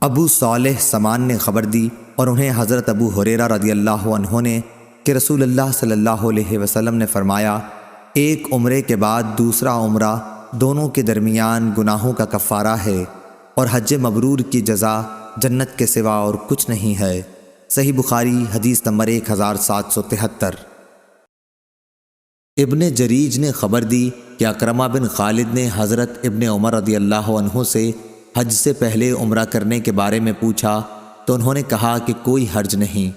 ابو صالح سمان نے خبر دی اور انہیں حضرت ابو ہریرہ رضی اللہ عنہ نے کہ رسول اللہ صلی اللہ علیہ وسلم نے فرمایا، ایک عمرے کے بعد دوسرا عمرہ دونوں کے درمیان گناہوں کا کفارہ ہے، اور حج مبرور کی جزا جنت کے سوا اور کچھ نہیں ہے۔ صحیح بخاری حدیث نمبر 1773۔ ابن جریج نے خبر دی کہ اکرمہ بن خالد نے حضرت ابن عمر رضی اللہ عنہ سے حج سے پہلے عمرہ کرنے کے بارے میں پوچھا تو انہوں نے کہا کہ کوئی حرج نہیں۔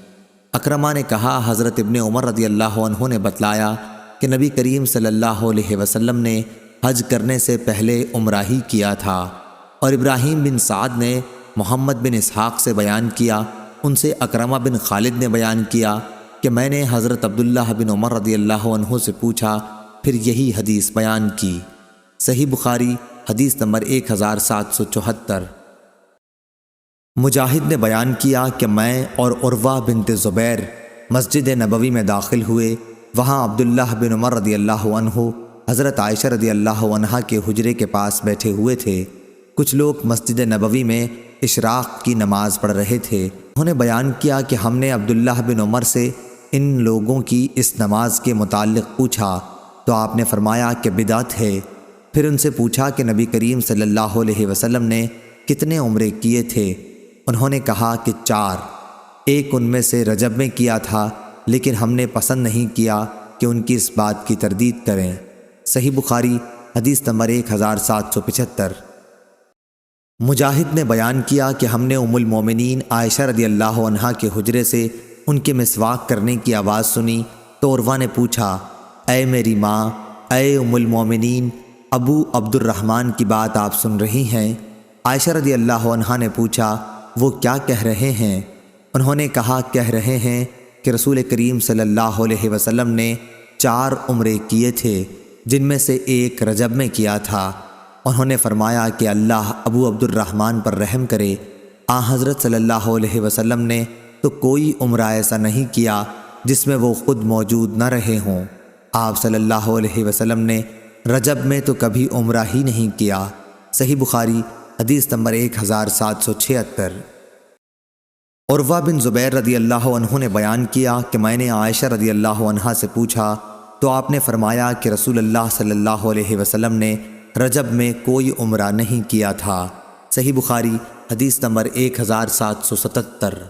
اکرمہ نے کہا، حضرت ابن عمر رضی اللہ عنہ نے بتلایا کہ نبی کریم صلی اللہ علیہ وسلم نے حج کرنے سے پہلے عمرہ ہی کیا تھا۔ اور ابراہیم بن سعد نے محمد بن اسحاق سے بیان کیا، ان سے اکرمہ بن خالد نے بیان کیا کہ میں نے حضرت عبداللہ بن عمر رضی اللہ عنہ سے پوچھا، پھر یہی حدیث بیان کی۔ صحیح بخاری حدیث نمبر 1774۔ مجاہد نے بیان کیا کہ میں اور عروہ بنت زبیر مسجد نبوی میں داخل ہوئے، وہاں عبداللہ بن عمر رضی اللہ عنہ حضرت عائشہ رضی اللہ عنہا کے حجرے کے پاس بیٹھے ہوئے تھے۔ کچھ لوگ مسجد نبوی میں اشراق کی نماز پڑھ رہے تھے۔ انہوں نے بیان کیا کہ ہم نے عبداللہ بن عمر سے ان لوگوں کی اس نماز کے متعلق پوچھا تو آپ نے فرمایا کہ بدعت ہے۔ پھر ان سے پوچھا کہ نبی کریم صلی اللہ علیہ وسلم نے کتنے عمرے کیے تھے؟ انہوں نے کہا کہ 4، ایک ان میں سے رجب میں کیا تھا، لیکن ہم نے پسند نہیں کیا کہ ان کی اس بات کی تردید کریں۔ صحیح بخاری حدیث نمبر 1775۔ مجاہد نے بیان کیا کہ ہم نے ام المومنین عائشہ رضی اللہ عنہا کے حجرے سے ان کے مسواک کرنے کی آواز سنی تو عروہ نے پوچھا، اے میری ماں، اے ام المومنین، ابو عبد الرحمن کی بات آپ سن رہی ہیں؟ عائشہ رضی اللہ عنہا نے پوچھا، وہ کیا کہہ رہے ہیں؟ انہوں نے کہا، کہہ رہے ہیں کہ رسول کریم صلی اللہ علیہ وسلم نے 4 عمرے کیے تھے، جن میں سے ایک رجب میں کیا تھا۔ انہوں نے فرمایا کہ اللہ ابو عبد الرحمن پر رحم کرے۔ حضرت صلی اللہ علیہ وسلم نے تو کوئی عمرہ ایسا نہیں کیا جس میں وہ خود موجود نہ رہے ہوں۔ آپ صلی اللہ علیہ وسلم نے رجب میں تو کبھی عمرہ ہی نہیں کیا۔ صحیح بخاری حدیث نمبر 1776۔ عروہ بن زبیر رضی اللہ عنہ نے بیان کیا کہ میں نے عائشہ رضی اللہ عنہا سے پوچھا تو آپ نے فرمایا کہ رسول اللہ صلی اللہ علیہ وسلم نے رجب میں کوئی عمرہ نہیں کیا تھا۔ صحیح بخاری حدیث نمبر 1777۔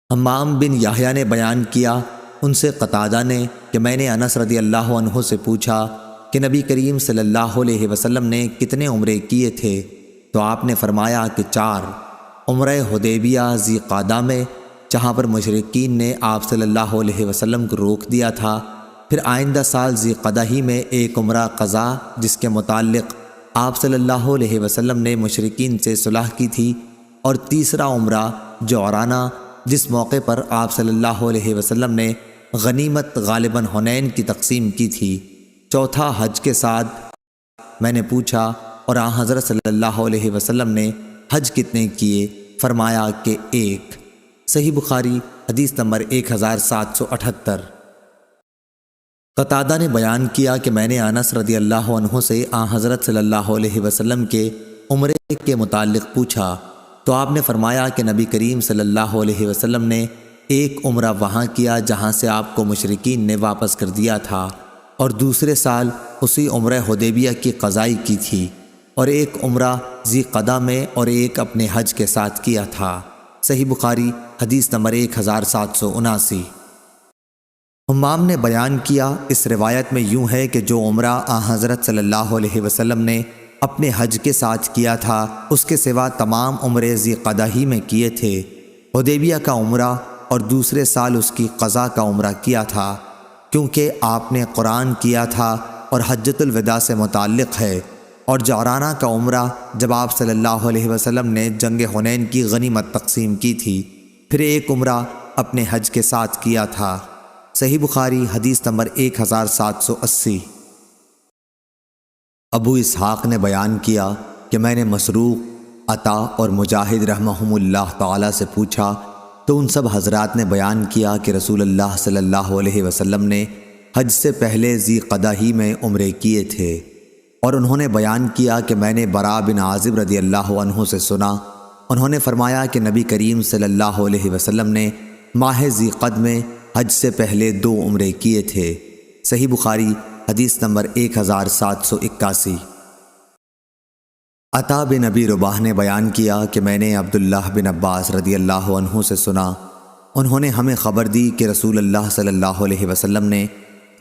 حمام بن یحییٰ نے بیان کیا، ان سے قتادہ نے کہ میں نے انس رضی اللہ عنہ سے پوچھا کہ نبی کریم صلی اللہ علیہ وسلم نے کتنے عمرے کیے تھے تو آپ نے فرمایا کہ 4، عمرہ حدیبیہ ذی قعدہ میں، جہاں پر مشرکین نے آپ صلی اللہ علیہ وسلم کو روک دیا تھا، پھر آئندہ سال ذی قعدہ ہی میں ایک عمرہ قضا جس کے متعلق آپ صلی اللہ علیہ وسلم نے مشرکین سے صلح کی تھی، اور تیسرا عمرہ جعرانہ جس موقع پر آپ صلی اللہ علیہ وسلم نے غنیمت غالباً حنین کی تقسیم کی تھی۔ چوتھا حج کے ساتھ میں نے پوچھا اور حضرت صلی اللہ علیہ وسلم نے حج کتنے کیے؟ فرمایا کہ 1۔ صحیح بخاری حدیث نمبر 1778۔ قتادہ نے بیان کیا کہ میں نے انس رضی اللہ عنہ سے حضرت صلی اللہ علیہ وسلم کے عمرے کے متعلق پوچھا تو آپ نے فرمایا کہ نبی کریم صلی اللہ علیہ وسلم نے ایک عمرہ وہاں کیا جہاں سے آپ کو مشرکین نے واپس کر دیا تھا، اور دوسرے سال اسی عمرہ حدیبیہ کی قضائی کی تھی، اور ایک عمرہ ذی قعدہ میں اور ایک اپنے حج کے ساتھ کیا تھا۔ صحیح بخاری حدیث نمبر 1779۔ حمام نے بیان کیا، اس روایت میں یوں ہے کہ جو عمرہ حضرت صلی اللہ علیہ وسلم نے اپنے حج کے ساتھ کیا تھا اس کے سوا تمام عمرے ذی قعدہ ہی میں کیے تھے۔ حدیبیہ کا عمرہ اور دوسرے سال اس کی قضا کا عمرہ کیا تھا، کیونکہ آپ نے قرآن کیا تھا اور حجۃ الوداع سے متعلق ہے، اور جعرانہ کا عمرہ جب آپ صلی اللہ علیہ وسلم نے جنگ حنین کی غنیمت تقسیم کی تھی، پھر ایک عمرہ اپنے حج کے ساتھ کیا تھا۔ صحیح بخاری حدیث نمبر 1780۔ ابو اسحاق نے بیان کیا کہ میں نے مسروق، عطا اور مجاہد رحمہم اللہ تعالی سے پوچھا تو ان سب حضرات نے بیان کیا کہ رسول اللہ صلی اللہ علیہ وسلم نے حج سے پہلے ذی قعدہ ہی میں عمرے کیے تھے، اور انہوں نے بیان کیا کہ میں نے براء بن عازب رضی اللہ عنہ سے سنا انہوں نے فرمایا کہ نبی کریم صلی اللہ علیہ وسلم نے ماہ ذی قعد میں حج سے پہلے 2 عمرے کیے تھے۔ صحیح بخاری حدیث نمبر 1781۔ عطا بن ابی رباح نے بیان کیا کہ میں نے عبداللہ بن عباس رضی اللہ عنہ سے سنا، انہوں نے ہمیں خبر دی کہ رسول اللہ صلی اللہ علیہ وسلم نے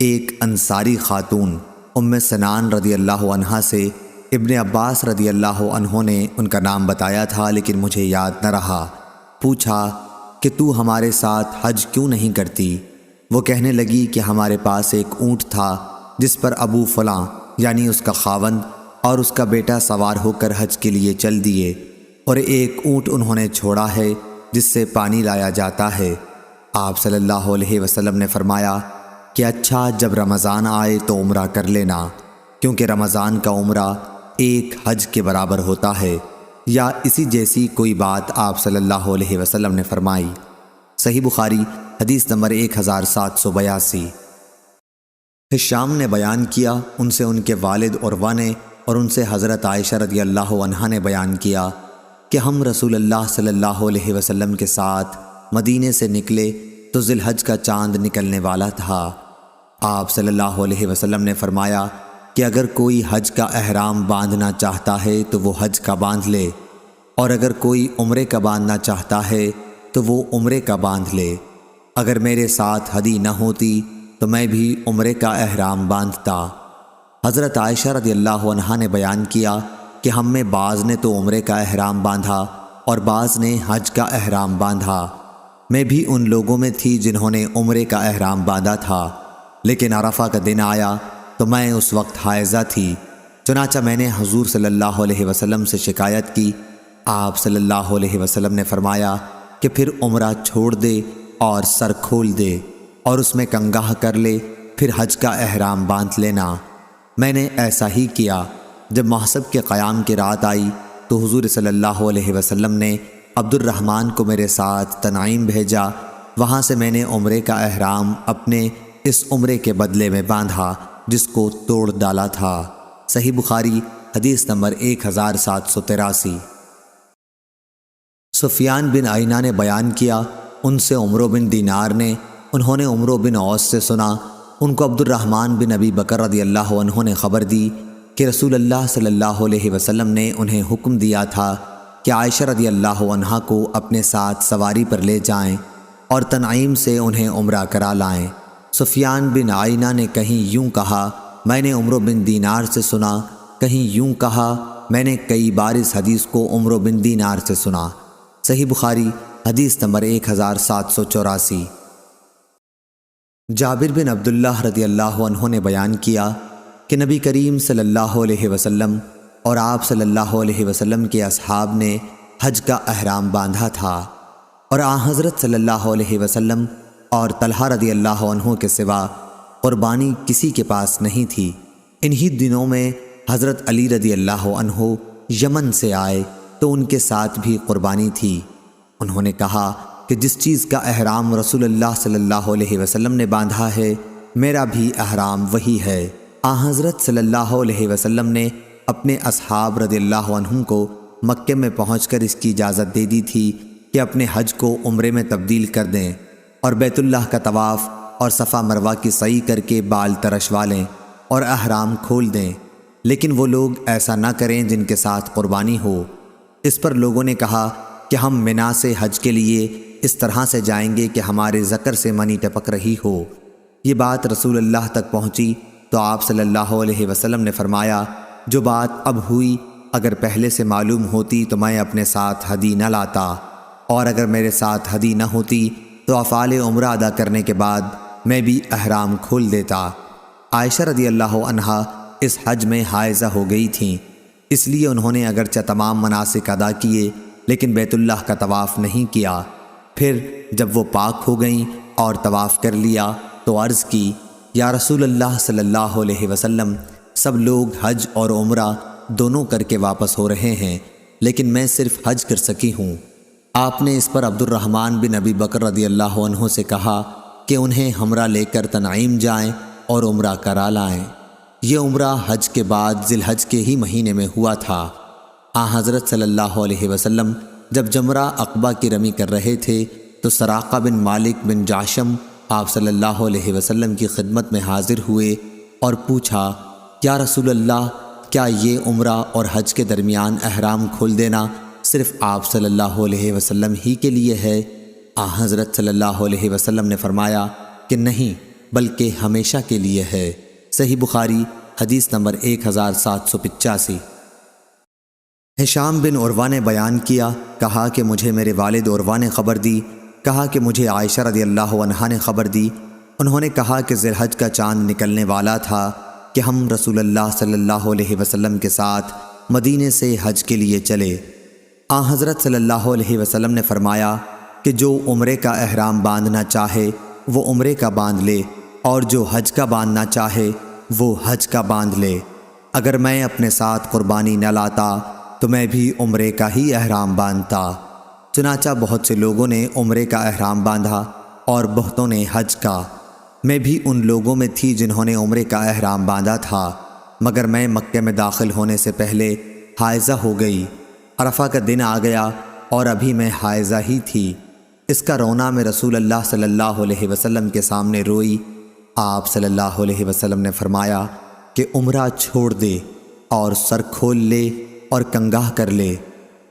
ایک انصاری خاتون ام سنان رضی اللہ عنہا سے ابن عباس رضی اللہ عنہ نے ان کا نام بتایا تھا لیکن مجھے یاد نہ رہا، پوچھا کہ تو ہمارے ساتھ حج کیوں نہیں کرتی؟ وہ کہنے لگی کہ ہمارے پاس ایک اونٹ تھا جس پر ابو فلاں یعنی اس کا خاوند اور اس کا بیٹا سوار ہو کر حج کے لیے چل دیے، اور ایک اونٹ انہوں نے چھوڑا ہے جس سے پانی لایا جاتا ہے۔ آپ صلی اللہ علیہ وسلم نے فرمایا کہ اچھا، جب رمضان آئے تو عمرہ کر لینا، کیونکہ رمضان کا عمرہ ایک حج کے برابر ہوتا ہے، یا اسی جیسی کوئی بات آپ صلی اللہ علیہ وسلم نے فرمائی۔ صحیح بخاری حدیث نمبر 1782۔ ہشام نے بیان کیا، ان سے ان کے والد عروہ نے اور ان سے حضرت عائشہ رضی اللہ عنہا نے بیان کیا کہ ہم رسول اللہ صلی اللہ علیہ وسلم کے ساتھ مدینے سے نکلے تو ذی الحج کا چاند نکلنے والا تھا۔ آپ صلی اللہ علیہ وسلم نے فرمایا کہ اگر کوئی حج کا احرام باندھنا چاہتا ہے تو وہ حج کا باندھ لے، اور اگر کوئی عمرے کا باندھنا چاہتا ہے تو وہ عمرے کا باندھ لے۔ اگر میرے ساتھ ہدی نہ ہوتی تو میں بھی عمرے کا احرام باندھتا۔ حضرت عائشہ رضی اللہ عنہا نے بیان کیا کہ ہم میں بعض نے تو عمرے کا احرام باندھا اور بعض نے حج کا احرام باندھا۔ میں بھی ان لوگوں میں تھی جنہوں نے عمرے کا احرام باندھا تھا، لیکن عرفہ کا دن آیا تو میں اس وقت حائضہ تھی، چنانچہ میں نے حضور صلی اللہ علیہ وسلم سے شکایت کی۔ آپ صلی اللہ علیہ وسلم نے فرمایا کہ پھر عمرہ چھوڑ دے اور سر کھول دے اور اس میں کنگاہ کر لے، پھر حج کا احرام باندھ لینا۔ میں نے ایسا ہی کیا۔ جب محسب کے قیام کی رات آئی تو حضور صلی اللہ علیہ وسلم نے عبد الرحمن کو میرے ساتھ تنعیم بھیجا، وہاں سے میں نے عمرے کا احرام اپنے اس عمرے کے بدلے میں باندھا جس کو توڑ ڈالا تھا۔ صحیح بخاری حدیث نمبر 1783۔ سفیان بن عینہ نے بیان کیا، ان سے عمرو بن دینار نے، انہوں نے عمرو بن عوس سے سنا، ان کو عبد الرحمن بن ابی بکر رضی اللہ عنہ نے خبر دی کہ رسول اللہ صلی اللہ علیہ وسلم نے انہیں حکم دیا تھا کہ عائشہ رضی اللہ عنہا کو اپنے ساتھ سواری پر لے جائیں اور تنعیم سے انہیں عمرہ کرا لائیں۔ سفیان بن عینہ نے کہیں یوں کہا، میں نے عمرو بن دینار سے سنا، کہیں یوں کہا، میں نے کئی بار اس حدیث کو عمرو بن دینار سے سنا۔ صحیح بخاری حدیث نمبر 1784۔ جابر بن عبداللہ رضی اللہ عنہ نے بیان کیا کہ نبی کریم صلی اللہ علیہ وسلم اور آپ صلی اللہ علیہ وسلم کے اصحاب نے حج کا احرام باندھا تھا، اور آن حضرت صلی اللہ علیہ وسلم اور طلحہ رضی اللہ عنہ کے سوا قربانی کسی کے پاس نہیں تھی۔ انہی دنوں میں حضرت علی رضی اللہ عنہ یمن سے آئے تو ان کے ساتھ بھی قربانی تھی۔ انہوں نے کہا کہ جس چیز کا احرام رسول اللہ صلی اللہ علیہ وسلم نے باندھا ہے میرا بھی احرام وہی ہے۔ آن حضرت صلی اللہ علیہ وسلم نے اپنے اصحاب رضی اللہ عنہم کو مکے میں پہنچ کر اس کی اجازت دے دی تھی کہ اپنے حج کو عمرے میں تبدیل کر دیں اور بیت اللہ کا طواف اور صفا مروہ کی سعی کر کے بال ترشوا لیں اور احرام کھول دیں، لیکن وہ لوگ ایسا نہ کریں جن کے ساتھ قربانی ہو۔ اس پر لوگوں نے کہا کہ ہم منا سے حج کے لیے اس طرح سے جائیں گے کہ ہمارے ذکر سے منی ٹپک رہی ہو۔ یہ بات رسول اللہ تک پہنچی تو آپ صلی اللہ علیہ وسلم نے فرمایا، جو بات اب ہوئی اگر پہلے سے معلوم ہوتی تو میں اپنے ساتھ ہدی نہ لاتا، اور اگر میرے ساتھ ہدی نہ ہوتی تو افعال عمرہ ادا کرنے کے بعد میں بھی احرام کھول دیتا۔ عائشہ رضی اللہ عنہا اس حج میں حائضہ ہو گئی تھیں، اس لیے انہوں نے اگرچہ تمام مناسک ادا کیے لیکن بیت اللہ کا طواف نہیں کیا۔ پھر جب وہ پاک ہو گئیں اور طواف کر لیا تو عرض کی، یا رسول اللہ صلی اللہ علیہ وسلم، سب لوگ حج اور عمرہ دونوں کر کے واپس ہو رہے ہیں لیکن میں صرف حج کر سکی ہوں۔ آپ نے اس پر عبد الرحمن بن ابی بکر رضی اللہ عنہ سے کہا کہ انہیں ہمراہ لے کر تنعیم جائیں اور عمرہ کرا لائیں۔ یہ عمرہ حج کے بعد ذی الحج کے ہی مہینے میں ہوا تھا۔ آن حضرت صلی اللہ علیہ وسلم جب جمرہ عقبہ کی رمی کر رہے تھے تو سراقہ بن مالک بن جاشم آپ صلی اللہ علیہ وسلم کی خدمت میں حاضر ہوئے اور پوچھا، یا رسول اللہ، کیا یہ عمرہ اور حج کے درمیان احرام کھول دینا صرف آپ صلی اللہ علیہ وسلم ہی کے لیے ہے؟ حضرت صلی اللہ علیہ وسلم نے فرمایا کہ نہیں، بلکہ ہمیشہ کے لیے ہے۔ صحیح بخاری حدیث نمبر 1785۔ ہشام بن عروہ نے بیان کیا، کہا کہ مجھے میرے والد عروہ نے خبر دی، کہا کہ مجھے عائشہ رضی اللہ عنہا نے خبر دی۔ انہوں نے کہا کہ ذی الحج کا چاند نکلنے والا تھا کہ ہم رسول اللہ صلی اللہ علیہ وسلم کے ساتھ مدینے سے حج کے لیے چلے۔ حضرت صلی اللہ علیہ وسلم نے فرمایا کہ جو عمرے کا احرام باندھنا چاہے وہ عمرے کا باندھ لے، اور جو حج کا باندھنا چاہے وہ حج کا باندھ لے۔ اگر میں اپنے ساتھ قربانی نہ لاتا تو میں بھی عمرے کا ہی احرام باندھتا۔ چنانچہ بہت سے لوگوں نے عمرے کا احرام باندھا اور بہتوں نے حج کا۔ میں بھی ان لوگوں میں تھی جنہوں نے عمرے کا احرام باندھا تھا، مگر میں مکہ میں داخل ہونے سے پہلے حائضہ ہو گئی۔ عرفہ کا دن آ گیا اور ابھی میں حائضہ ہی تھی۔ اس کا رونا میں رسول اللہ صلی اللہ علیہ وسلم کے سامنے روئی۔ آپ صلی اللہ علیہ وسلم نے فرمایا کہ عمرہ چھوڑ دے اور سر کھول لے اور کنگاہ کر لے،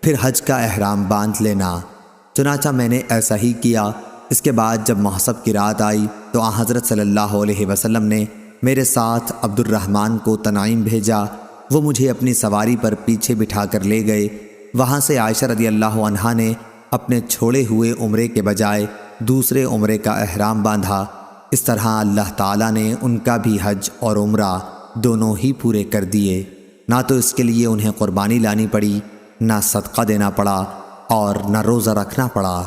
پھر حج کا احرام باندھ لینا۔ چنانچہ میں نے ایسا ہی کیا۔ اس کے بعد جب محسب کی رات آئی تو حضرت صلی اللہ علیہ وسلم نے میرے ساتھ عبد الرحمن کو تنعیم بھیجا۔ وہ مجھے اپنی سواری پر پیچھے بٹھا کر لے گئے۔ وہاں سے عائشہ رضی اللہ عنہا نے اپنے چھوڑے ہوئے عمرے کے بجائے دوسرے عمرے کا احرام باندھا۔ اس طرح اللہ تعالیٰ نے ان کا بھی حج اور عمرہ دونوں ہی پورے کر دیے۔ نہ تو اس کے لیے انہیں قربانی لانی پڑی، نہ صدقہ دینا پڑا، اور نہ روزہ رکھنا پڑا۔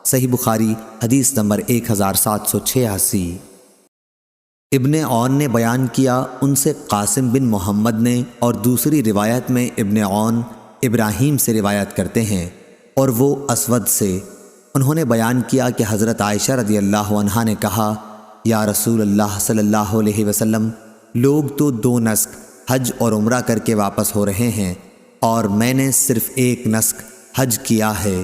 صحیح بخاری حدیث نمبر 1786۔ ابن عون نے بیان کیا، ان سے قاسم بن محمد نے، اور دوسری روایت میں ابن عون ابراہیم سے روایت کرتے ہیں اور وہ اسود سے۔ انہوں نے بیان کیا کہ حضرت عائشہ رضی اللہ عنہا نے کہا، یا رسول اللہ صلی اللہ علیہ وسلم، لوگ تو 2 نسک حج اور عمرہ کر کے واپس ہو رہے ہیں، اور میں نے صرف 1 نسک حج کیا ہے۔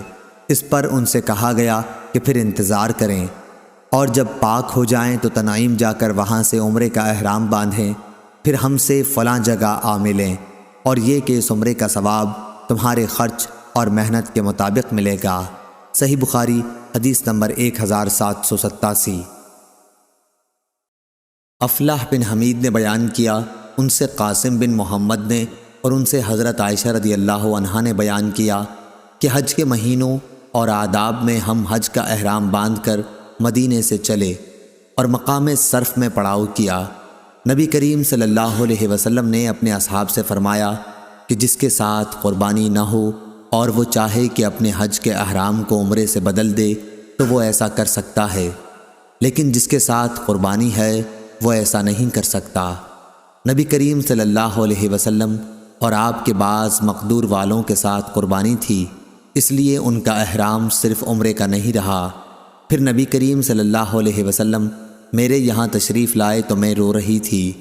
اس پر ان سے کہا گیا کہ پھر انتظار کریں، اور جب پاک ہو جائیں تو تنعیم جا کر وہاں سے عمرے کا احرام باندھیں، پھر ہم سے فلاں جگہ آ ملیں، اور یہ کہ اس عمرے کا ثواب تمہارے خرچ اور محنت کے مطابق ملے گا۔ صحیح بخاری حدیث نمبر 1787۔ افلاح بن حمید نے بیان کیا، ان سے قاسم بن محمد نے، اور ان سے حضرت عائشہ رضی اللہ عنہا نے بیان کیا کہ حج کے مہینوں اور آداب میں ہم حج کا احرام باندھ کر مدینے سے چلے اور مقام صرف میں پڑاؤ کیا۔ نبی کریم صلی اللہ علیہ وسلم نے اپنے اصحاب سے فرمایا کہ جس کے ساتھ قربانی نہ ہو اور وہ چاہے کہ اپنے حج کے احرام کو عمرے سے بدل دے تو وہ ایسا کر سکتا ہے، لیکن جس کے ساتھ قربانی ہے وہ ایسا نہیں کر سکتا۔ نبی کریم صلی اللہ علیہ وسلم اور آپ کے بعض مقدور والوں کے ساتھ قربانی تھی، اس لیے ان کا احرام صرف عمرے کا نہیں رہا۔ پھر نبی کریم صلی اللہ علیہ وسلم میرے یہاں تشریف لائے تو میں رو رہی تھی۔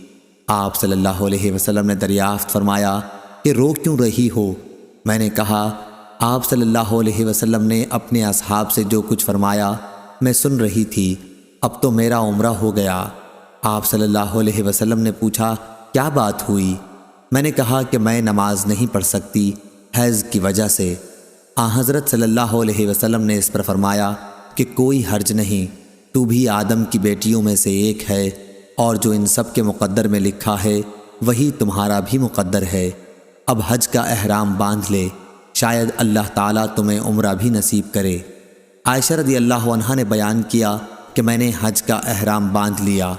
آپ صلی اللہ علیہ وسلم نے دریافت فرمایا کہ رو کیوں رہی ہو؟ میں نے کہا، آپ صلی اللہ علیہ وسلم نے اپنے اصحاب سے جو کچھ فرمایا میں سن رہی تھی، اب تو میرا عمرہ ہو گیا۔ آپ صلی اللہ علیہ وسلم نے پوچھا، کیا بات ہوئی؟ میں نے کہا کہ میں نماز نہیں پڑھ سکتی حیض کی وجہ سے۔ حضرت صلی اللہ علیہ وسلم نے اس پر فرمایا کہ کوئی حرج نہیں، تو بھی آدم کی بیٹیوں میں سے ایک ہے، اور جو ان سب کے مقدر میں لکھا ہے وہی تمہارا بھی مقدر ہے۔ اب حج کا احرام باندھ لے، شاید اللہ تعالیٰ تمہیں عمرہ بھی نصیب کرے۔ عائشہ رضی اللہ عنہا نے بیان کیا کہ میں نے حج کا احرام باندھ لیا۔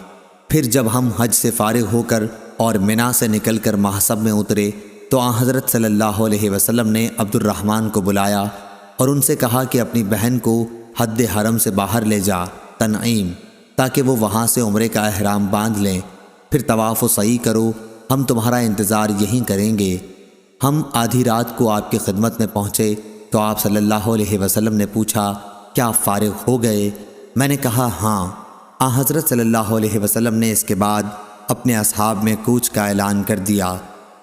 پھر جب ہم حج سے فارغ ہو کر اور منا سے نکل کر محسب میں اترے تو حضرت صلی اللہ علیہ وسلم نے عبد الرحمن کو بلایا اور ان سے کہا کہ اپنی بہن کو حد حرم سے باہر لے جا، تنعیم، تاکہ وہ وہاں سے عمرے کا احرام باندھ لیں، پھر طواف و سعی کرو، ہم تمہارا انتظار یہیں کریں گے۔ ہم آدھی رات کو آپ کی خدمت میں پہنچے تو آپ صلی اللہ علیہ وسلم نے پوچھا، کیا فارغ ہو گئے؟ میں نے کہا ہاں۔ حضرت صلی اللہ علیہ وسلم نے اس کے بعد اپنے اصحاب میں کوچ کا اعلان کر دیا۔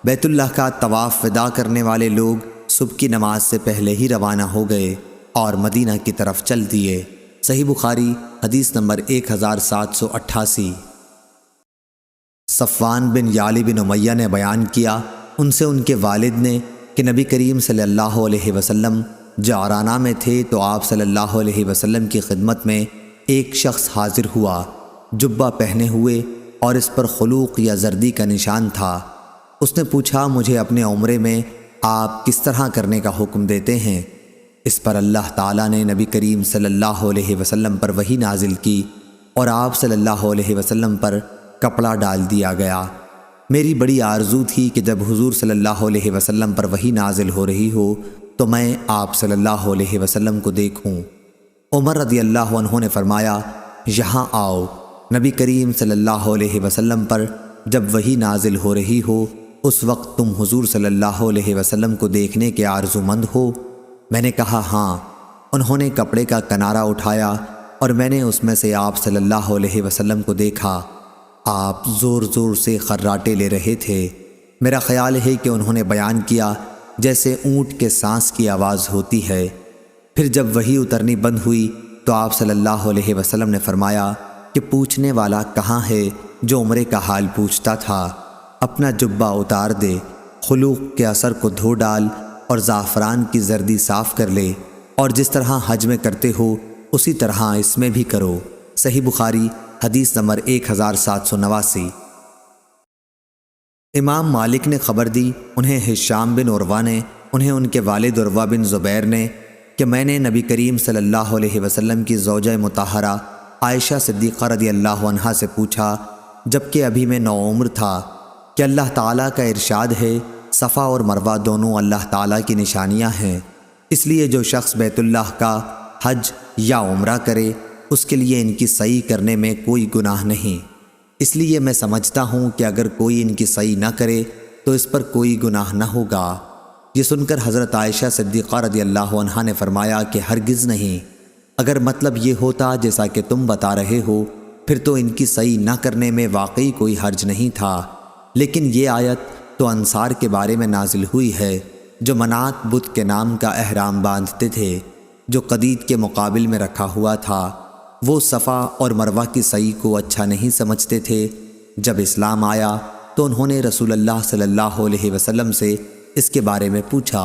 بیت اللہ کا طواف ودا کرنے والے لوگ صبح کی نماز سے پہلے ہی روانہ ہو گئے اور مدینہ کی طرف چل دیے۔ صحیح بخاری حدیث نمبر 1788۔ صفوان بن یعلی بن امیہ نے بیان کیا، ان سے ان کے والد نے کہ نبی کریم صلی اللہ علیہ وسلم جعرانہ میں تھے تو آپ صلی اللہ علیہ وسلم کی خدمت میں ایک شخص حاضر ہوا، جبہ پہنے ہوئے اور اس پر خلوق یا زردی کا نشان تھا۔ اس نے پوچھا، مجھے اپنے عمرے میں آپ کس طرح کرنے کا حکم دیتے ہیں؟ اس پر اللہ تعالیٰ نے نبی کریم صلی اللہ علیہ وسلم پر وحی نازل کی اور آپ صلی اللہ علیہ وسلم پر کپڑا ڈال دیا گیا۔ میری بڑی آرزو تھی کہ جب حضور صلی اللہ علیہ وسلم پر وحی نازل ہو رہی ہو تو میں آپ صلی اللہ علیہ وسلم کو دیکھوں۔ عمر رضی اللہ عنہ نے فرمایا، یہاں آؤ، نبی کریم صلی اللہ علیہ وسلم پر جب وحی نازل ہو رہی ہو اس وقت تم حضور صلی اللہ علیہ وسلم کو دیکھنے کے آرزو مند ہو؟ میں نے کہا ہاں۔ انہوں نے کپڑے کا کنارہ اٹھایا اور میں نے اس میں سے آپ صلی اللہ علیہ وسلم کو دیکھا۔ آپ زور زور سے خراٹے لے رہے تھے۔ میرا خیال ہے کہ انہوں نے بیان کیا جیسے اونٹ کے سانس کی آواز ہوتی ہے۔ پھر جب وحی اترنی بند ہوئی تو آپ صلی اللہ علیہ وسلم نے فرمایا کہ پوچھنے والا کہاں ہے جو عمرے کا حال پوچھتا تھا؟ اپنا جبہ اتار دے، خلوق کے اثر کو دھو ڈال اور زعفران کی زردی صاف کر لے، اور جس طرح حج میں کرتے ہو اسی طرح اس میں بھی کرو۔ صحیح بخاری حدیث نمبر 1789۔ امام مالک نے خبر دی، انہیں ہشام بن عروہ نے، انہیں ان کے والد عروہ بن زبیر نے، کہ میں نے نبی کریم صلی اللہ علیہ وسلم کی زوجہ مطہرہ عائشہ صدیقہ رضی اللہ عنہا سے پوچھا، جبکہ ابھی میں نوعمر تھا، کہ اللہ تعالیٰ کا ارشاد ہے صفا اور مروہ دونوں اللہ تعالیٰ کی نشانیاں ہیں، اس لیے جو شخص بیت اللہ کا حج یا عمرہ کرے اس کے لیے ان کی سعی کرنے میں کوئی گناہ نہیں۔ اس لیے میں سمجھتا ہوں کہ اگر کوئی ان کی سعی نہ کرے تو اس پر کوئی گناہ نہ ہوگا۔ یہ سن کر حضرت عائشہ صدیقہ رضی اللہ عنہا نے فرمایا کہ ہرگز نہیں، اگر مطلب یہ ہوتا جیسا کہ تم بتا رہے ہو پھر تو ان کی سعی نہ کرنے میں واقعی کوئی حرج نہیں تھا، لیکن یہ آیت تو انصار کے بارے میں نازل ہوئی ہے جو منات بت کے نام کا احرام باندھتے تھے جو قدید کے مقابل میں رکھا ہوا تھا۔ وہ صفا اور مروہ کی سعی کو اچھا نہیں سمجھتے تھے۔ جب اسلام آیا تو انہوں نے رسول اللہ صلی اللہ علیہ وسلم سے اس کے بارے میں پوچھا،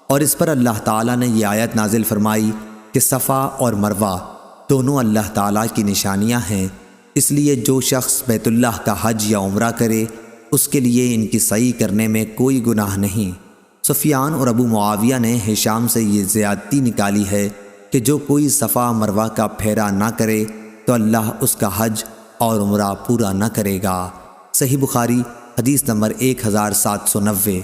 اور اس پر اللہ تعالیٰ نے یہ آیت نازل فرمائی کہ صفا اور مروہ دونوں اللہ تعالیٰ کی نشانیاں ہیں، اس لیے جو شخص بیت اللہ کا حج یا عمرہ کرے اس کے لیے ان کی سعی کرنے میں کوئی گناہ نہیں۔ سفیان اور ابو معاویہ نے ہشام سے یہ زیادتی نکالی ہے کہ جو کوئی صفا مروہ کا پھیرا نہ کرے تو اللہ اس کا حج اور عمرہ پورا نہ کرے گا۔ صحیح بخاری حدیث نمبر 1790۔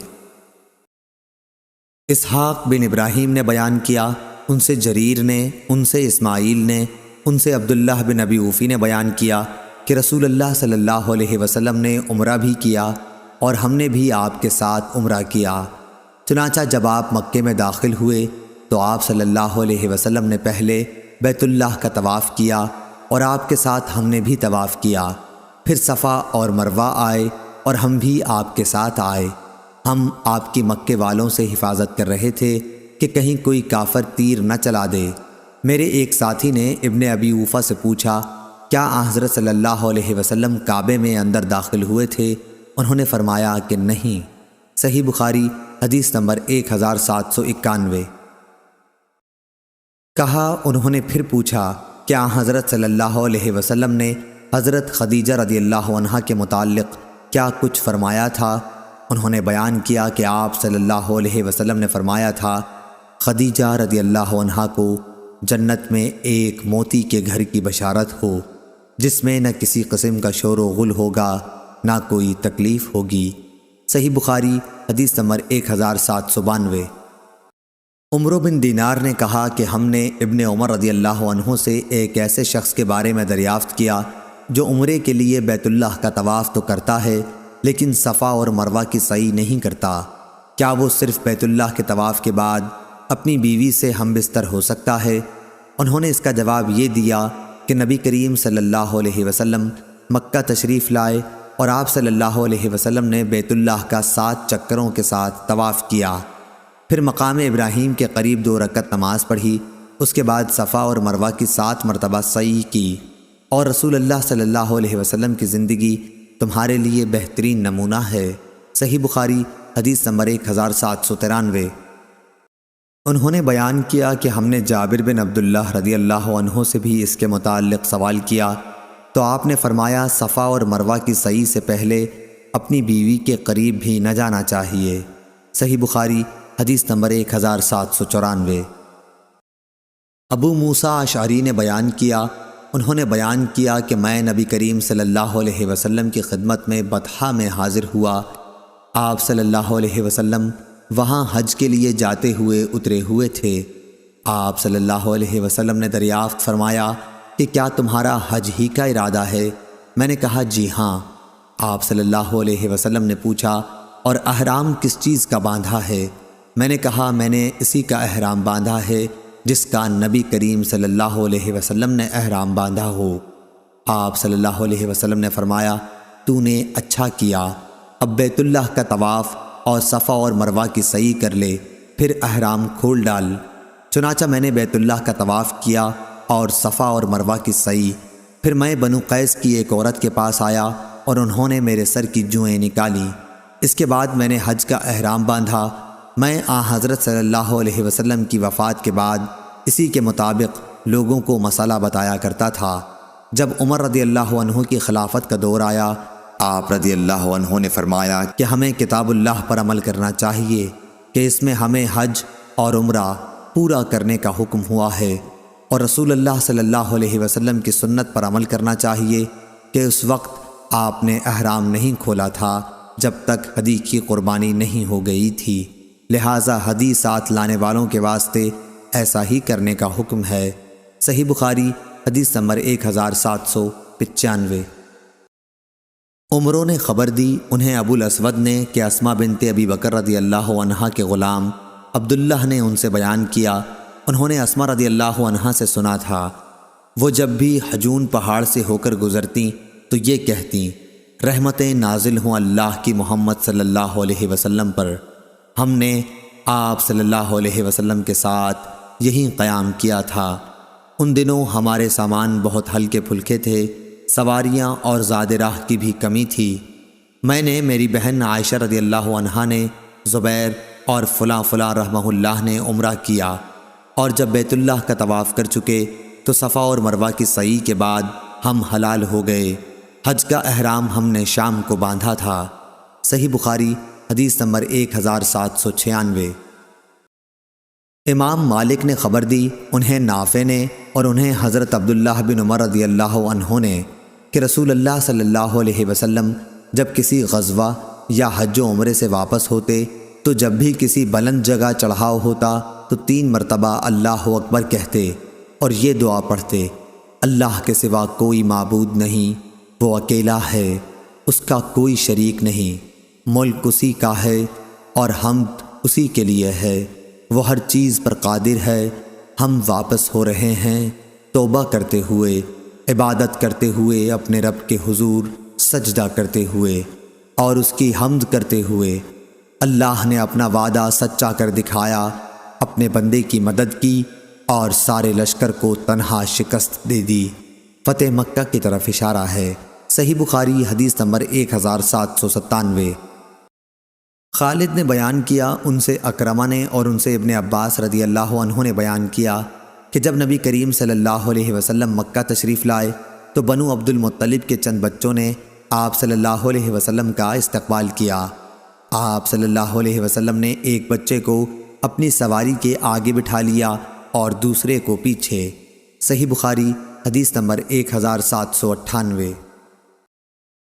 اسحاق بن ابراہیم نے بیان کیا، ان سے جریر نے، ان سے اسماعیل نے، ان سے عبداللہ بن ابی اوفی نے بیان کیا کہ رسول اللہ صلی اللہ علیہ وسلم نے عمرہ بھی کیا اور ہم نے بھی آپ کے ساتھ عمرہ کیا۔ چنانچہ جب آپ مکے میں داخل ہوئے تو آپ صلی اللہ علیہ وسلم نے پہلے بیت اللہ کا طواف کیا اور آپ کے ساتھ ہم نے بھی طواف کیا، پھر صفا اور مروہ آئے اور ہم بھی آپ کے ساتھ آئے۔ ہم آپ کی مکے والوں سے حفاظت کر رہے تھے کہ کہیں کوئی کافر تیر نہ چلا دے۔ میرے ایک ساتھی نے ابن ابی اوفا سے پوچھا، کیا حضرت صلی اللہ علیہ وسلم کعبے میں اندر داخل ہوئے تھے؟ انہوں نے فرمایا کہ نہیں۔ صحیح بخاری حدیث نمبر 1791۔ کہا، انہوں نے پھر پوچھا، کیا حضرت صلی اللہ علیہ وسلم نے حضرت خدیجہ رضی اللہ عنہا کے متعلق کیا کچھ فرمایا تھا؟ انہوں نے بیان کیا کہ آپ صلی اللہ علیہ وسلم نے فرمایا تھا، خدیجہ رضی اللہ عنہا کو جنت میں ایک موتی کے گھر کی بشارت ہو جس میں نہ کسی قسم کا شور و غل ہوگا نہ کوئی تکلیف ہوگی۔ صحیح بخاری حدیث نمبر 1792۔ عمرو بن دینار نے کہا کہ ہم نے ابن عمر رضی اللہ عنہ سے ایک ایسے شخص کے بارے میں دریافت کیا جو عمرے کے لیے بیت اللہ کا طواف تو کرتا ہے لیکن صفا اور مروہ کی سعی نہیں کرتا، کیا وہ صرف بیت اللہ کے طواف کے بعد اپنی بیوی سے ہم بستر ہو سکتا ہے؟ انہوں نے اس کا جواب یہ دیا کہ نبی کریم صلی اللہ علیہ وسلم مکہ تشریف لائے اور آپ صلی اللہ علیہ وسلم نے بیت اللہ کا 7 چکروں کے ساتھ طواف کیا۔ پھر مقام ابراہیم کے قریب 2 رکعت نماز پڑھی، اس کے بعد صفا اور مروہ کی 7 مرتبہ سعی کی، اور رسول اللہ صلی اللہ علیہ وسلم کی زندگی تمہارے لیے بہترین نمونہ ہے۔ صحیح بخاری حدیث نمبر 1793۔ انہوں نے بیان کیا کہ ہم نے جابر بن عبداللہ رضی اللہ عنہ سے بھی اس کے متعلق سوال کیا تو آپ نے فرمایا صفا اور مروہ کی سعی سے پہلے اپنی بیوی کے قریب بھی نہ جانا چاہیے۔ صحیح بخاری حدیث نمبر 1794۔ ابو موسیٰ اشعری نے بیان کیا، انہوں نے بیان کیا کہ میں نبی کریم صلی اللہ علیہ وسلم کی خدمت میں بطحا میں حاضر ہوا۔ آپ صلی اللہ علیہ وسلم وہاں حج کے لیے جاتے ہوئے اترے ہوئے تھے۔ آپ صلی اللہ علیہ وسلم نے دریافت فرمایا کہ کیا تمہارا حج ہی کا ارادہ ہے؟ میں نے کہا جی ہاں۔ آپ صلی اللہ علیہ وسلم نے پوچھا اور احرام کس چیز کا باندھا ہے؟ میں نے کہا میں نے اسی کا احرام باندھا ہے جس کا نبی کریم صلی اللہ علیہ وسلم نے احرام باندھا ہو۔ آپ صلی اللہ علیہ وسلم نے فرمایا تو نے اچھا کیا، اب بیت اللہ کا طواف اور صفا اور مروہ کی سعی کر لے، پھر احرام کھول ڈال۔ چنانچہ میں نے بیت اللہ کا طواف کیا اور صفا اور مروہ کی سعی۔ پھر میں بنو قیس کی ایک عورت کے پاس آیا اور انہوں نے میرے سر کی جوئیں نکالی۔ اس کے بعد میں نے حج کا احرام باندھا۔ میں حضرت صلی اللہ علیہ وسلم کی وفات کے بعد اسی کے مطابق لوگوں کو مسئلہ بتایا کرتا تھا۔ جب عمر رضی اللہ عنہ کی خلافت کا دور آیا، آپ رضی اللہ عنہ نے فرمایا کہ ہمیں کتاب اللہ پر عمل کرنا چاہیے کہ اس میں ہمیں حج اور عمرہ پورا کرنے کا حکم ہوا ہے، اور رسول اللہ صلی اللہ علیہ وسلم کی سنت پر عمل کرنا چاہیے کہ اس وقت آپ نے احرام نہیں کھولا تھا جب تک ہدی کی قربانی نہیں ہو گئی تھی، لہٰذا ہدی ساتھ لانے والوں کے واسطے ایسا ہی کرنے کا حکم ہے۔ صحیح بخاری حدیث نمبر 1795۔ عمروں نے خبر دی انہیں ابو الاسود نے کہ اسماء بنت ابی بکر رضی اللہ عنہا کے غلام عبداللہ نے ان سے بیان کیا۔ انہوں نے اسماء رضی اللہ عنہا سے سنا تھا، وہ جب بھی حجون پہاڑ سے ہو کر گزرتیں تو یہ کہتیں رحمتیں نازل ہوں اللہ کی محمد صلی اللہ علیہ وسلم پر۔ ہم نے آپ صلی اللہ علیہ وسلم کے ساتھ یہیں قیام کیا تھا۔ ان دنوں ہمارے سامان بہت ہلکے پھلکے تھے، سواریاں اور زاد راہ کی بھی کمی تھی۔ میں نے، میری بہن عائشہ رضی اللہ عنہا نے، زبیر اور فلاں فلاں رحمہ اللہ نے عمرہ کیا، اور جب بیت اللہ کا طواف کر چکے تو صفا اور مروہ کی سعی کے بعد ہم حلال ہو گئے۔ حج کا احرام ہم نے شام کو باندھا تھا۔ صحیح بخاری حدیث نمبر 1796۔ امام مالک نے خبر دی انہیں نافع نے اور انہیں حضرت عبداللہ بن عمر رضی اللہ عنہ نے کہ رسول اللہ صلی اللہ علیہ وسلم جب کسی غزوہ یا حج و عمرے سے واپس ہوتے تو جب بھی کسی بلند جگہ چڑھاؤ ہوتا تو 3 مرتبہ اللہ اکبر کہتے اور یہ دعا پڑھتے، اللہ کے سوا کوئی معبود نہیں، وہ اکیلا ہے، اس کا کوئی شریک نہیں، ملک اسی کا ہے اور حمد اسی کے لیے ہے، وہ ہر چیز پر قادر ہے، ہم واپس ہو رہے ہیں توبہ کرتے ہوئے، عبادت کرتے ہوئے، اپنے رب کے حضور سجدہ کرتے ہوئے اور اس کی حمد کرتے ہوئے۔ اللہ نے اپنا وعدہ سچا کر دکھایا، اپنے بندے کی مدد کی اور سارے لشکر کو تنہا شکست دے دی۔ فتح مکہ کی طرف اشارہ ہے۔ صحیح بخاری حدیث نمبر 1797۔ خالد نے بیان کیا ان سے اکرمہ نے اور ان سے ابن عباس رضی اللہ عنہ نے بیان کیا کہ جب نبی کریم صلی اللہ علیہ وسلم مکہ تشریف لائے تو بنو عبد المطلب کے چند بچوں نے آپ صلی اللہ علیہ وسلم کا استقبال کیا۔ آپ صلی اللہ علیہ وسلم نے ایک بچے کو اپنی سواری کے آگے بٹھا لیا اور دوسرے کو پیچھے۔ صحیح بخاری حدیث نمبر 1798۔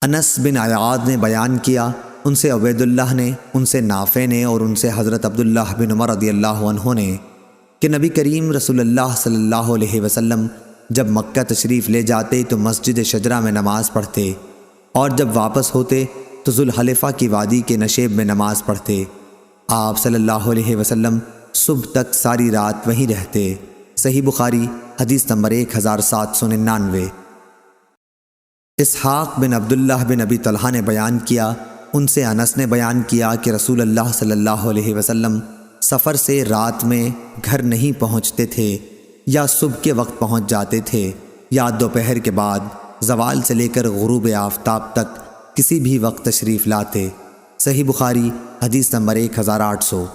انس بن عیاض نے بیان کیا ان سے عبید اللہ نے، ان سے نافع نے اور ان سے حضرت عبداللہ بن عمر رضی اللہ عنہ نے کہ نبی کریم رسول اللہ صلی اللہ علیہ وسلم جب مکہ تشریف لے جاتے تو مسجد شجرہ میں نماز پڑھتے اور جب واپس ہوتے تو ذوالحلیفہ کی وادی کے نشیب میں نماز پڑھتے۔ آپ صلی اللہ علیہ وسلم صبح تک ساری رات وہیں رہتے۔ صحیح بخاری حدیث نمبر 1799۔ اسحاق بن عبداللہ بن ابی طلحہ نے بیان کیا ان سے انس نے بیان کیا کہ رسول اللہ صلی اللہ علیہ وسلم سفر سے رات میں گھر نہیں پہنچتے تھے، یا صبح کے وقت پہنچ جاتے تھے، یا دوپہر کے بعد زوال سے لے کر غروب آفتاب تک کسی بھی وقت تشریف لاتے۔ صحیح بخاری حدیث نمبر 1800۔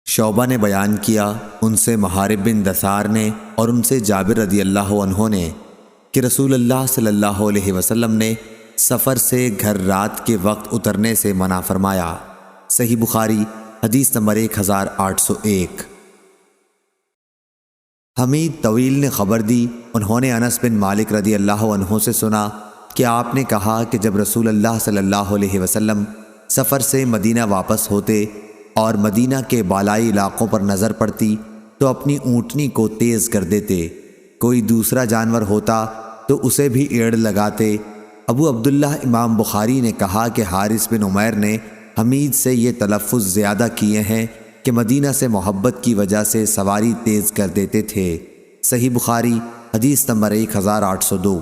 شعبہ نے بیان کیا، ان سے محارب بن دثار نے اور ان سے جابر رضی اللہ عنہ نے کہ رسول اللہ صلی اللہ علیہ وسلم نے سفر سے گھر رات کے وقت اترنے سے منع فرمایا۔ صحیح بخاری حدیث نمبر 1801۔ حمید طویل نے خبر دی، انہوں نے انس بن مالک رضی اللہ عنہ سے سنا کہ آپ نے کہا کہ جب رسول اللہ صلی اللہ علیہ وسلم سفر سے مدینہ واپس ہوتے اور مدینہ کے بالائی علاقوں پر نظر پڑتی تو اپنی اونٹنی کو تیز کر دیتے، کوئی دوسرا جانور ہوتا تو اسے بھی ایڑ لگاتے۔ ابو عبداللہ امام بخاری نے کہا کہ حارث بن عمیر نے حمید سے یہ تلفظ زیادہ کیے ہیں کہ مدینہ سے محبت کی وجہ سے سواری تیز کر دیتے تھے۔ صحیح بخاری حدیث نمبر 1802۔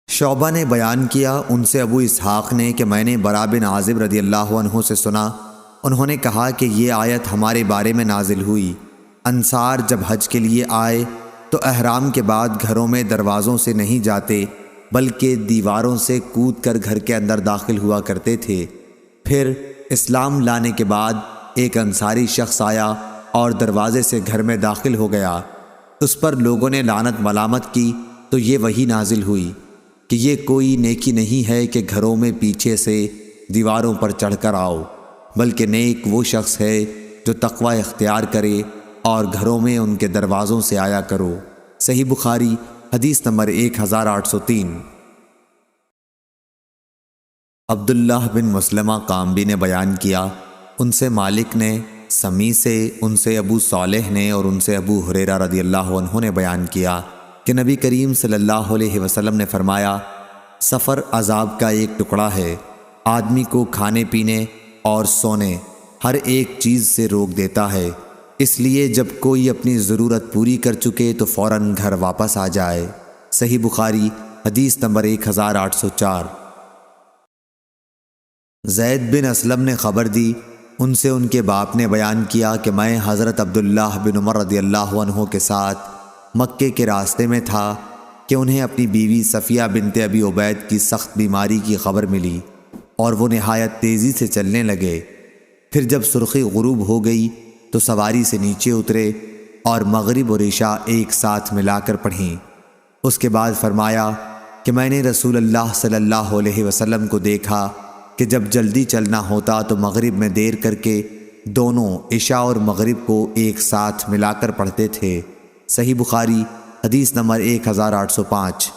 شعبہ نے بیان کیا، ان سے ابو اسحاق نے کہ میں نے برا بن عازب رضی اللہ عنہ سے سنا، انہوں نے کہا کہ یہ آیت ہمارے بارے میں نازل ہوئی۔ انصار جب حج کے لیے آئے تو احرام کے بعد گھروں میں دروازوں سے نہیں جاتے بلکہ دیواروں سے کود کر گھر کے اندر داخل ہوا کرتے تھے۔ پھر اسلام لانے کے بعد ایک انصاری شخص آیا اور دروازے سے گھر میں داخل ہو گیا، اس پر لوگوں نے لعنت ملامت کی تو یہ وحی نازل ہوئی کہ یہ کوئی نیکی نہیں ہے کہ گھروں میں پیچھے سے دیواروں پر چڑھ کر آؤ، بلکہ نیک وہ شخص ہے جو تقوی اختیار کرے اور گھروں میں ان کے دروازوں سے آیا کرو۔ صحیح بخاری حدیث نمبر 1803۔ عبداللہ بن مسلمہ قامبی نے بیان کیا، ان سے مالک نے، سمی سے، ان سے ابو صالح نے اور ان سے ابو ہریرہ رضی اللہ عنہ نے بیان کیا کہ نبی کریم صلی اللہ علیہ وسلم نے فرمایا، سفر عذاب کا ایک ٹکڑا ہے، آدمی کو کھانے پینے اور سونے ہر ایک چیز سے روک دیتا ہے، اس لیے جب کوئی اپنی ضرورت پوری کر چکے تو فوراً گھر واپس آ جائے۔ صحیح بخاری حدیث نمبر 1804۔ زید بن اسلم نے خبر دی، ان سے ان کے باپ نے بیان کیا کہ میں حضرت عبداللہ بن عمر رضی اللہ عنہ کے ساتھ مکے کے راستے میں تھا کہ انہیں اپنی بیوی صفیہ بنت ابی عبید کی سخت بیماری کی خبر ملی اور وہ نہایت تیزی سے چلنے لگے۔ پھر جب سرخی غروب ہو گئی تو سواری سے نیچے اترے اور مغرب اور عشاء ایک ساتھ ملا کر پڑھیں۔ اس کے بعد فرمایا کہ میں نے رسول اللہ صلی اللہ علیہ وسلم کو دیکھا کہ جب جلدی چلنا ہوتا تو مغرب میں دیر کر کے دونوں عشاء اور مغرب کو ایک ساتھ ملا کر پڑھتے تھے۔ صحیح بخاری حدیث نمبر 1805۔